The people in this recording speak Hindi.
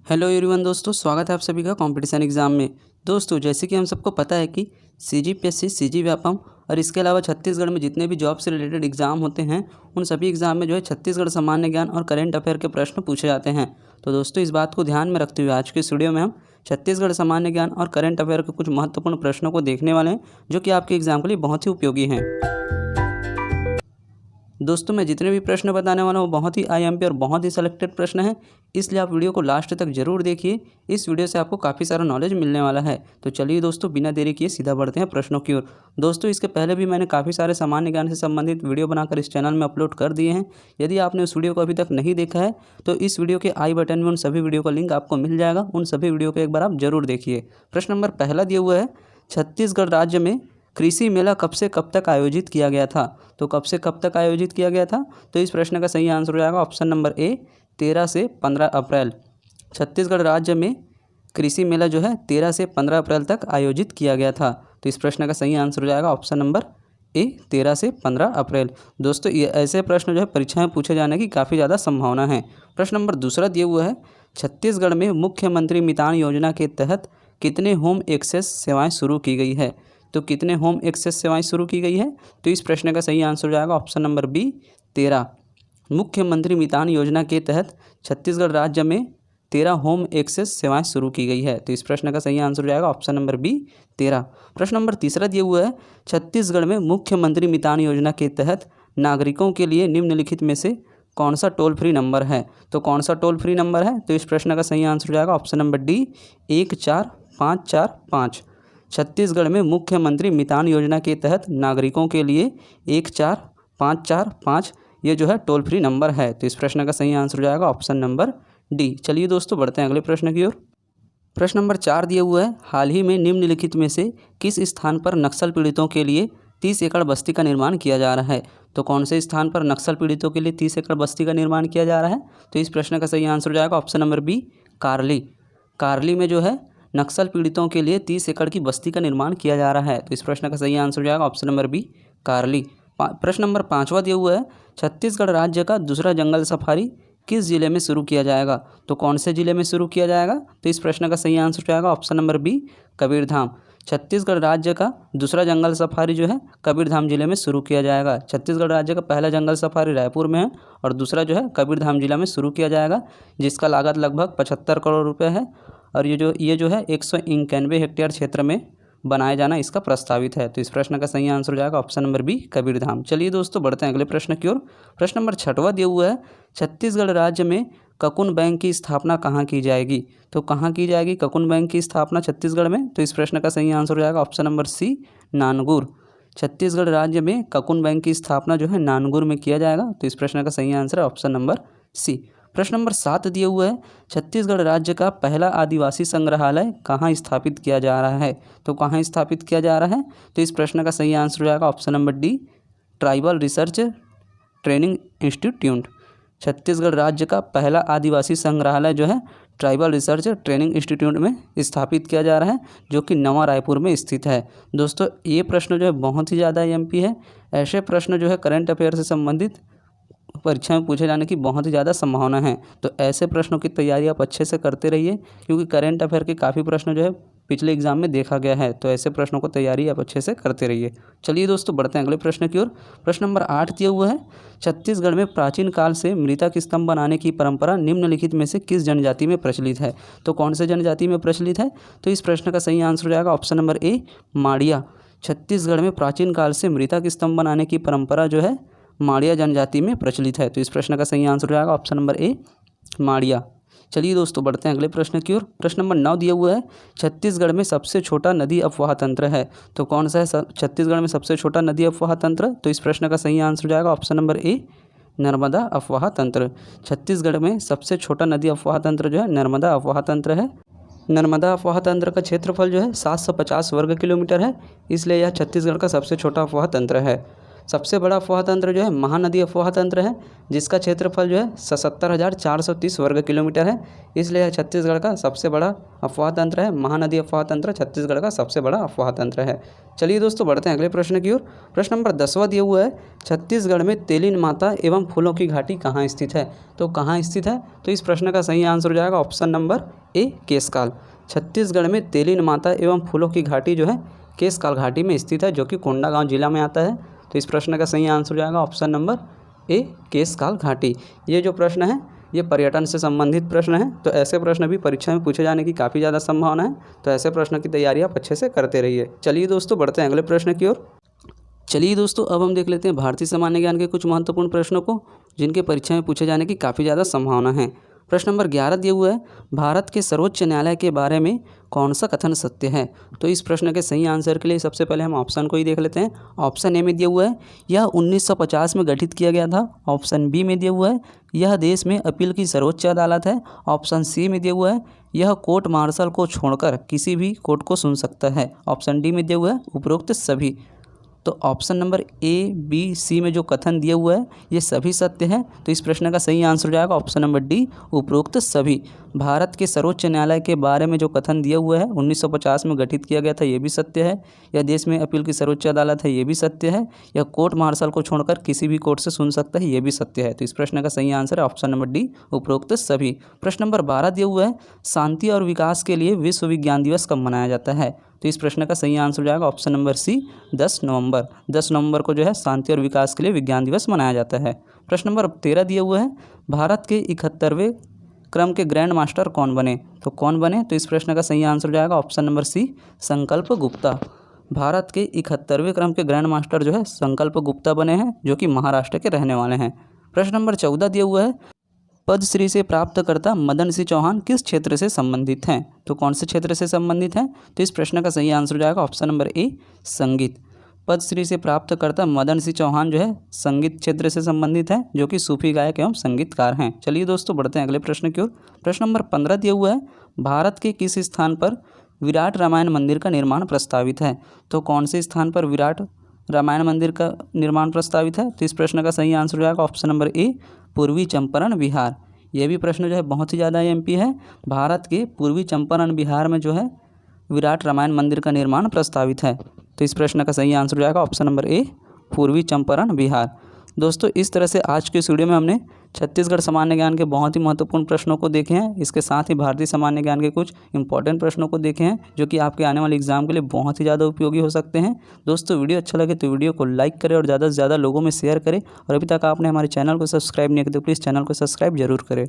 हेलो एवरीवन दोस्तों, स्वागत है आप सभी का कंपटीशन एग्ज़ाम में। दोस्तों, जैसे कि हम सबको पता है कि सीजीपीएससी, सीजी व्यापम और इसके अलावा छत्तीसगढ़ में जितने भी जॉब से रिलेटेड एग्ज़ाम होते हैं, उन सभी एग्ज़ाम में जो है छत्तीसगढ़ सामान्य ज्ञान और करंट अफेयर के प्रश्न पूछे जाते हैं। तो दोस्तों, इस बात को ध्यान में रखते हुए आज के इस वीडियो में हम छत्तीसगढ़ सामान्य ज्ञान और करंट अफेयर के कुछ महत्वपूर्ण प्रश्नों को देखने वाले हैं, जो कि आपके एग्ज़ाम के लिए बहुत ही उपयोगी हैं। दोस्तों, मैं जितने भी प्रश्न बताने वाला हूँ बहुत ही आईएमपी और बहुत ही सिलेक्टेड प्रश्न हैं, इसलिए आप वीडियो को लास्ट तक जरूर देखिए। इस वीडियो से आपको काफ़ी सारा नॉलेज मिलने वाला है। तो चलिए दोस्तों, बिना देरी किए सीधा बढ़ते हैं प्रश्नों की ओर। दोस्तों, इसके पहले भी मैंने काफ़ी सारे सामान्य ज्ञान से संबंधित वीडियो बनाकर इस चैनल में अपलोड कर दिए हैं। यदि आपने उस वीडियो को अभी तक नहीं देखा है तो इस वीडियो के आई बटन में उन सभी वीडियो का लिंक आपको मिल जाएगा। उन सभी वीडियो को एक बार आप जरूर देखिए। प्रश्न नंबर पहला दिया हुआ है, छत्तीसगढ़ राज्य में कृषि मेला कब से कब तक आयोजित किया गया था। तो कब से कब तक आयोजित किया गया था, तो इस प्रश्न का सही आंसर हो जाएगा ऑप्शन नंबर ए, 13 से 15 अप्रैल। छत्तीसगढ़ राज्य में कृषि मेला जो है 13 से 15 अप्रैल तक आयोजित किया गया था। तो इस प्रश्न का सही आंसर हो जाएगा ऑप्शन नंबर ए, 13 से 15 अप्रैल। दोस्तों, ये ऐसे प्रश्न जो है परीक्षा में पूछे जाने की काफ़ी ज़्यादा संभावना है। प्रश्न नंबर दूसरा दिया हुआ है, छत्तीसगढ़ में मुख्यमंत्री मितान योजना के तहत कितने होम एक्सेस सेवाएँ शुरू की गई है। तो कितने होम एक्सेस सेवाएं शुरू की गई है, तो इस प्रश्न का सही आंसर हो जाएगा ऑप्शन नंबर बी, 13। मुख्यमंत्री मितान योजना के तहत छत्तीसगढ़ राज्य में 13 होम एक्सेस सेवाएं शुरू की गई है। तो इस प्रश्न का सही आंसर हो जाएगा ऑप्शन नंबर बी, 13। प्रश्न नंबर तीसरा दिया हुआ है, छत्तीसगढ़ में मुख्यमंत्री मितान योजना के तहत नागरिकों के लिए निम्नलिखित में से कौन सा टोल फ्री नंबर है। तो कौन सा टोल फ्री नंबर है, तो इस प्रश्न का सही आंसर हो जाएगा ऑप्शन नंबर डी, 14545। छत्तीसगढ़ में मुख्यमंत्री मितान योजना के तहत नागरिकों के लिए 14545 ये जो है टोल फ्री नंबर है। तो इस प्रश्न का सही आंसर हो जाएगा ऑप्शन नंबर डी। चलिए दोस्तों, बढ़ते हैं अगले प्रश्न की ओर। प्रश्न नंबर 4 दिया हुआ है, हाल ही में निम्नलिखित में से किस स्थान पर नक्सल पीड़ितों के लिए 30 एकड़ बस्ती का निर्माण किया जा रहा है। तो कौन से स्थान पर नक्सल पीड़ितों के लिए 30 एकड़ बस्ती का निर्माण किया जा रहा है, तो इस प्रश्न का सही आंसर हो जाएगा ऑप्शन नंबर बी, कारली। कारली में जो है नक्सल पीड़ितों के लिए 30 एकड़ की बस्ती का निर्माण किया जा रहा है। तो इस प्रश्न का सही आंसर हो जाएगा ऑप्शन नंबर बी, कारली। प्रश्न नंबर 5वां दिया हुआ है, छत्तीसगढ़ राज्य का दूसरा जंगल सफारी किस जिले में शुरू किया जाएगा। तो कौन से जिले में शुरू किया जाएगा, तो इस प्रश्न का सही आंसर हो जाएगा option number B, Kabirdham. Chhattisgarh राज्य का दूसरा जंगल सफारी जो है कबीरधाम जिले में शुरू किया जाएगा। छत्तीसगढ़ राज्य का पहला जंगल सफारी रायपुर में है और दूसरा जो है कबीरधाम जिला में शुरू किया जाएगा, जिसका लागत लगभग 75 करोड़ रुपये है और ये जो है 191 हेक्टेयर क्षेत्र में बनाया जाना इसका प्रस्तावित है। तो इस प्रश्न का सही आंसर हो जाएगा ऑप्शन नंबर बी, कबीरधाम। चलिए दोस्तों, बढ़ते हैं अगले प्रश्न की ओर। प्रश्न नंबर 6वां दिया हुआ है, छत्तीसगढ़ राज्य में ककुन बैंक की स्थापना कहाँ की जाएगी। तो कहाँ की जाएगी ककुन बैंक की स्थापना छत्तीसगढ़ में, तो इस प्रश्न का सही आंसर हो जाएगा option number C, Nangur. Chhattisgarh राज्य में ककुन बैंक की स्थापना जो है नानगुर में किया जाएगा। तो इस प्रश्न का सही आंसर है ऑप्शन नंबर सी। प्रश्न नंबर 7 दिया हुआ है, छत्तीसगढ़ राज्य का पहला आदिवासी संग्रहालय कहाँ स्थापित किया जा रहा है। तो कहाँ स्थापित किया जा रहा है, तो इस प्रश्न का सही आंसर हो जाएगा option number D, tribal research training institute. Chhattisgarh राज्य का पहला आदिवासी संग्रहालय जो है ट्राइबल रिसर्च ट्रेनिंग इंस्टीट्यूट में स्थापित किया जा रहा है, जो कि नवा रायपुर में स्थित है। दोस्तों, ये प्रश्न जो है बहुत ही ज़्यादा एमपी है। ऐसे प्रश्न जो है करंट अफेयर से संबंधित परीक्षा में पूछे जाने की बहुत ही ज़्यादा संभावना है। तो ऐसे प्रश्नों की तैयारी आप अच्छे से करते रहिए, क्योंकि करंट अफेयर के काफ़ी प्रश्न जो है पिछले एग्जाम में देखा गया है। तो ऐसे प्रश्नों को तैयारी आप अच्छे से करते रहिए। चलिए दोस्तों, बढ़ते हैं अगले प्रश्न की ओर। प्रश्न नंबर 8 दिया हुआ है, छत्तीसगढ़ में प्राचीन काल से मृतक स्तंभ बनाने की परंपरा निम्नलिखित में से किस जनजाति में प्रचलित है। तो कौन से जनजाति में प्रचलित है, तो इस प्रश्न का सही आंसर हो जाएगा option number A, Madia. Chhattisgarh में प्राचीन काल से मृतक स्तंभ बनाने की परंपरा जो है माड़िया जनजाति में प्रचलित है। तो इस प्रश्न का सही आंसर हो जाएगा ऑप्शन नंबर ए, माड़िया। चलिए दोस्तों, बढ़ते हैं अगले प्रश्न की ओर। प्रश्न नंबर 9 दिया हुआ है, छत्तीसगढ़ में सबसे छोटा नदी अफवाह तंत्र है। तो कौन सा है छत्तीसगढ़ में सबसे छोटा नदी अफवाह तंत्र, तो इस प्रश्न का सही आंसर हो जाएगा ऑप्शन नंबर ए, नर्मदा अफवाह तंत्र। छत्तीसगढ़ में सबसे छोटा नदी अफवाह तंत्र जो है नर्मदा अफवाह तंत्र है। नर्मदा अफवाह तंत्र का क्षेत्रफल जो है 750 वर्ग किलोमीटर है, इसलिए यह छत्तीसगढ़ का सबसे छोटा अफवाह तंत्र है। सबसे बड़ा अफवाह तंत्र जो है महानदी अफवाह तंत्र है, जिसका क्षेत्रफल जो है 77,430 वर्ग किलोमीटर है। इसलिए यह छत्तीसगढ़ का सबसे बड़ा अफवाह तंत्र है। महानदी अफवाह तंत्र छत्तीसगढ़ का सबसे बड़ा अफवाह तंत्र है। चलिए दोस्तों बढ़ते हैं अगले प्रश्न की ओर। प्रश्न नंबर 10वां दिया हुआ है, छत्तीसगढ़ में तेलीन माता एवं फूलों की घाटी कहाँ स्थित है? तो कहाँ स्थित है? तो इस प्रश्न का सही आंसर हो जाएगा option number A, Keshkal. Chhattisgarh में तेलीन माता एवं फूलों की घाटी जो है केशकाल घाटी में स्थित है, जो कि कोंडागांव जिला में आता है। तो इस प्रश्न का सही आंसर हो जाएगा ऑप्शन नंबर ए, केशकाल घाटी। ये जो प्रश्न है ये पर्यटन से संबंधित प्रश्न है, तो ऐसे प्रश्न भी परीक्षा में पूछे जाने की काफ़ी ज़्यादा संभावना है। तो ऐसे प्रश्न की तैयारी आप अच्छे से करते रहिए। चलिए दोस्तों बढ़ते हैं अगले प्रश्न की ओर। चलिए दोस्तों अब हम देख लेते हैं भारतीय सामान्य ज्ञान के कुछ महत्वपूर्ण प्रश्नों को, जिनके परीक्षा में पूछे जाने की काफ़ी ज़्यादा संभावना है। प्रश्न नंबर 11 दिया हुआ है, भारत के सर्वोच्च न्यायालय के बारे में कौन सा कथन सत्य है? तो इस प्रश्न के सही आंसर के लिए सबसे पहले हम ऑप्शन को ही देख लेते हैं। ऑप्शन ए में दिया हुआ है, यह 1950 में गठित किया गया था। ऑप्शन बी में दिया हुआ है, यह देश में अपील की सर्वोच्च अदालत है। ऑप्शन सी में दिया हुआ है, यह कोर्ट मार्शल को छोड़कर किसी भी कोर्ट को सुन सकता है। ऑप्शन डी में दिया हुआ है, उपरोक्त सभी। तो ऑप्शन नंबर ए, बी, सी में जो कथन दिया हुआ है ये सभी सत्य है। तो इस प्रश्न का सही आंसर हो जाएगा ऑप्शन नंबर डी, उपरोक्त सभी। भारत के सर्वोच्च न्यायालय के बारे में जो कथन दिया हुआ है 1950 में गठित किया गया था, ये भी सत्य है। यह देश में अपील की सर्वोच्च अदालत है, ये भी सत्य है। यह कोर्ट मार्शल को छोड़कर किसी भी कोर्ट से सुन सकता है, ये भी सत्य है। तो इस प्रश्न का सही आंसर है ऑप्शन नंबर डी, उपरोक्त सभी। प्रश्न नंबर 12 दिया हुआ है, शांति और विकास के लिए विश्व विज्ञान दिवस कब मनाया जाता है? तो इस प्रश्न का सही आंसर हो जाएगा ऑप्शन नंबर सी, 10 नवंबर। 10 नवंबर को जो है शांति और विकास के लिए विज्ञान दिवस मनाया जाता है। प्रश्न नंबर 13 दिया हुआ है, भारत के 71वें क्रम के ग्रैंड मास्टर कौन बने? तो कौन बने? तो इस प्रश्न का सही आंसर हो जाएगा ऑप्शन नंबर सी, संकल्प गुप्ता। भारत के 71वें क्रम के ग्रैंड मास्टर जो है संकल्प गुप्ता बने हैं, जो कि महाराष्ट्र के रहने वाले हैं। प्रश्न नंबर 14 दिया हुआ है, पद्मश्री से प्राप्तकर्ता मदन सिंह चौहान किस क्षेत्र से संबंधित हैं? तो कौन से क्षेत्र से संबंधित हैं? तो इस प्रश्न का सही आंसर हो जाएगा ऑप्शन नंबर ए, संगीत। पद्मश्री से प्राप्तकर्ता मदन सिंह चौहान जो है संगीत क्षेत्र से संबंधित है, जो कि सूफी गायक एवं संगीतकार हैं। चलिए दोस्तों बढ़ते हैं अगले प्रश्न की ओर। प्रश्न नंबर 15 दिया हुआ है, भारत के किस स्थान पर विराट रामायण मंदिर का निर्माण प्रस्तावित है? तो कौन से स्थान पर विराट रामायण मंदिर का निर्माण प्रस्तावित है? तो इस प्रश्न का सही आंसर हो जाएगा ऑप्शन नंबर ए, पूर्वी चंपारण बिहार। यह भी प्रश्न जो है बहुत ही ज़्यादा एमपी है। भारत के पूर्वी चंपारण बिहार में जो है विराट रामायण मंदिर का निर्माण प्रस्तावित है। तो इस प्रश्न का सही आंसर हो जाएगा ऑप्शन नंबर ए, पूर्वी चंपारण बिहार। दोस्तों इस तरह से आज के इस वीडियो में हमने छत्तीसगढ़ सामान्य ज्ञान के बहुत ही महत्वपूर्ण प्रश्नों को देखे हैं। इसके साथ ही भारतीय सामान्य ज्ञान के कुछ इंपॉर्टेंट प्रश्नों को देखे हैं, जो कि आपके आने वाले एग्जाम के लिए बहुत ही ज़्यादा उपयोगी हो सकते हैं। दोस्तों वीडियो अच्छा लगे तो वीडियो को लाइक करें और ज़्यादा से ज़्यादा लोगों में शेयर करें। और अभी तक आपने हमारे चैनल को सब्सक्राइब नहीं किया तो प्लीज़ चैनल को सब्सक्राइब जरूर करें।